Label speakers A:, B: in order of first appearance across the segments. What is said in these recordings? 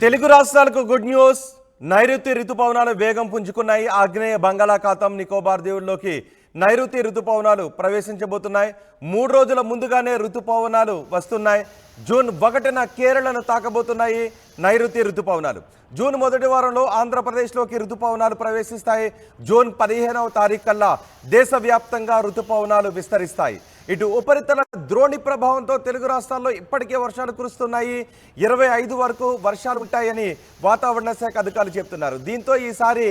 A: తెలుగు రాష్ట్రాలకు good news. నైరుతి రుతుపవనాలు వేగం పుంజుకున్నాయి. ఆగ్నేయ బంగాళాఖాతం నికోబార్ దీవుల్లోకి నైరుతి రుతుపవనాలు ప్రవేశించబోతున్నాయి. 3 రోజుల ముందుగానే రుతుపవనాలు వస్తున్నాయి. జూన్ 1న కేరళను తాకబోతున్నాయి నైరుతి రుతుపవనాలు. జూన్ మొదటి వారంలో ఆంధ్రప్రదేశ్లోకి రుతుపవనాలు ప్రవేశిస్తాయి. జూన్ 15వ తారీఖు కల్లా దేశవ్యాప్తంగా రుతుపవనాలు విస్తరిస్తాయి. ఇటు ఉపరితల ద్రోణి ప్రభావంతో తెలుగు రాష్ట్రాల్లో ఇప్పటికే వర్షాలు కురుస్తున్నాయి. 25 వరకు వర్షాలు ఉంటాయని వాతావరణ శాఖ అధికారులు చెప్తున్నారు. దీంతో ఈసారి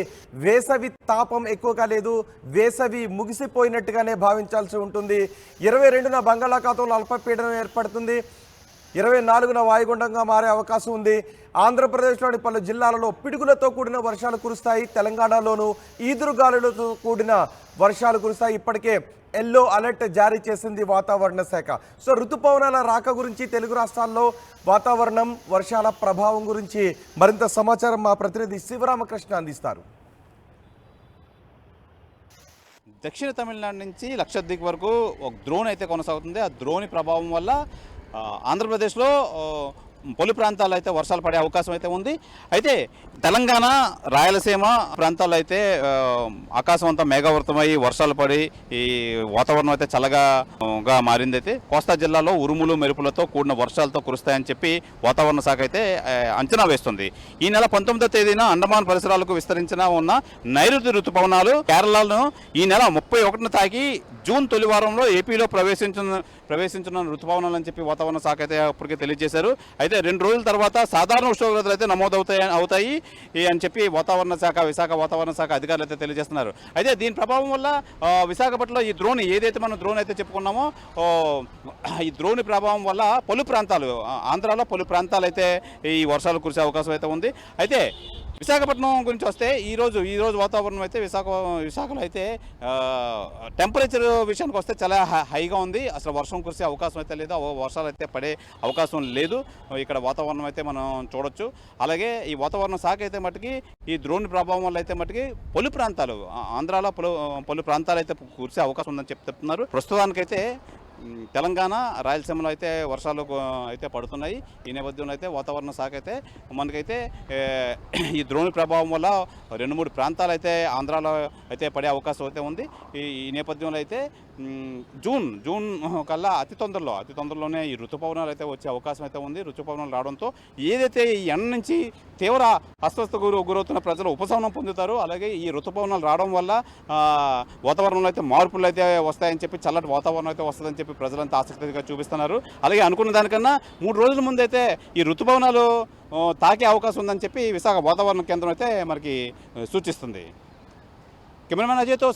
A: వేసవి తాపం ఎక్కువగా లేదు, వేసవి ముగిసిపోయినట్టుగానే భావించాల్సి ఉంటుంది. 22న బంగాళాఖాతంలో అల్పపీడనం ఏర్పడుతుంది. 24న వాయుగుండంగా మారే అవకాశం ఉంది. ఆంధ్రప్రదేశ్లోని పలు జిల్లాలలో పిడుగులతో కూడిన వర్షాలు కురుస్తాయి. తెలంగాణలోనూ ఈదురుగాలులతో కూడిన వర్షాలు కురుస్తాయి. ఇప్పటికే ఎల్లో అలర్ట్ జారీ చేసింది వాతావరణ శాఖ. సో ఋతుపవనాల రాక గురించి, తెలుగు రాష్ట్రాల్లో వాతావరణం, వర్షాల ప్రభావం గురించి మరింత సమాచారం మా ప్రతినిధి శివరామకృష్ణ అందిస్తారు.
B: దక్షిణ తమిళనాడు నుంచి లక్షద్వీప్ వరకు ఒక ద్రోణి అయితే కొనసాగుతుంది. ఆ ద్రోణి ప్రభావం వల్ల ఆంధ్రప్రదేశ్లో పలు ప్రాంతాల్లో అయితే వర్షాలు పడే అవకాశం అయితే ఉంది. అయితే తెలంగాణ, రాయలసీమ ప్రాంతాల్లో అయితే ఆకాశం అంతా మేఘావృతమై వర్షాలు పడి ఈ వాతావరణం అయితే చల్లగా మారింది. అయితే కోస్తా జిల్లాలో ఉరుములు మెరుపులతో కూడిన వర్షాలతో కురుస్తాయని చెప్పి వాతావరణ శాఖ అయితే అంచనా వేస్తుంది. ఈ నెల 19వ తేదీన అండమాన్ పరిసరాలకు విస్తరించిన ఉన్న నైరుతి రుతుపవనాలు కేరళను ఈ నెల 31న తాకి జూన్ తొలి వారంలో ఏపీలో ప్రవేశించిన రుతుపవనాలు అని చెప్పి వాతావరణ శాఖ అయితే ఇప్పటికే తెలియజేశారు. అయితే 2 రోజుల తర్వాత సాధారణ ఉష్ణోగ్రతలు అయితే అవుతాయి అని చెప్పి విశాఖ వాతావరణ శాఖ అధికారులు అయితే తెలియజేస్తున్నారు. అయితే దీని ప్రభావం వల్ల విశాఖపట్నంలో ఈ ద్రోణి ఏదైతే మనం ద్రోణి అయితే చెప్పుకున్నామో, ఈ ద్రోణి ప్రభావం వల్ల పలు ప్రాంతాలు, ఆంధ్రాలో పలు ప్రాంతాలు అయితే ఈ వర్షాలు కురిసే అవకాశం అయితే ఉంది. అయితే విశాఖపట్నం గురించి వస్తే ఈరోజు వాతావరణం అయితే విశాఖలో అయితే టెంపరేచర్ విషయానికి వస్తే చాలా హైగా ఉంది. అసలు వర్షం కురిసే అవకాశం అయితే లేదు, వర్షాలు అయితే పడే అవకాశం లేదు. ఇక్కడ వాతావరణం అయితే మనం చూడొచ్చు. అలాగే ఈ వాతావరణ శాఖ అయితే మటుకి ఈ ద్రోణి ప్రభావం వల్ల అయితే మటుకి పలు ప్రాంతాలు, ఆంధ్రాలో పలు ప్రాంతాలు అయితే కురిసే అవకాశం ఉందని చెప్తున్నారు. ప్రస్తుతానికైతే తెలంగాణ, రాయలసీమలో అయితే వర్షాలు అయితే పడుతున్నాయి. ఈ నేపథ్యంలో అయితే వాతావరణ శాఖ అయితే మనకైతే ఈ ద్రోణి ప్రభావం వల్ల 2-3 ప్రాంతాలు అయితే ఆంధ్రాలో అయితే పడే అవకాశం అయితే ఉంది. ఈ నేపథ్యంలో అయితే జూన్ కల్లా అతి తొందరలోనే ఈ ఋతుపవనాలు అయితే వచ్చే అవకాశం అయితే ఉంది. ఋతుపవనాలు రావడంతో ఏదైతే ఈ ఎండ నుంచి తీవ్ర అస్వస్థ గురవుతున్న ప్రజలు ఉపశమనం పొందుతారు. అలాగే ఈ ఋతుపవనాలు రావడం వల్ల వాతావరణంలో అయితే మార్పులు అయితే వస్తాయని చెప్పి, చల్లటి వాతావరణం అయితే వస్తుందని చెప్పి ప్రజలంతా ఆసక్తిగా చూపిస్తున్నారు. అలాగే అనుకున్న దానికన్నా 3 రోజుల ముందు అయితే ఈ ఋతుపవనాలు తాకే అవకాశం ఉందని చెప్పి విశాఖ వాతావరణ కేంద్రం అయితే మనకి సూచిస్తుంది. కెమెరామెన్ అజయ్తో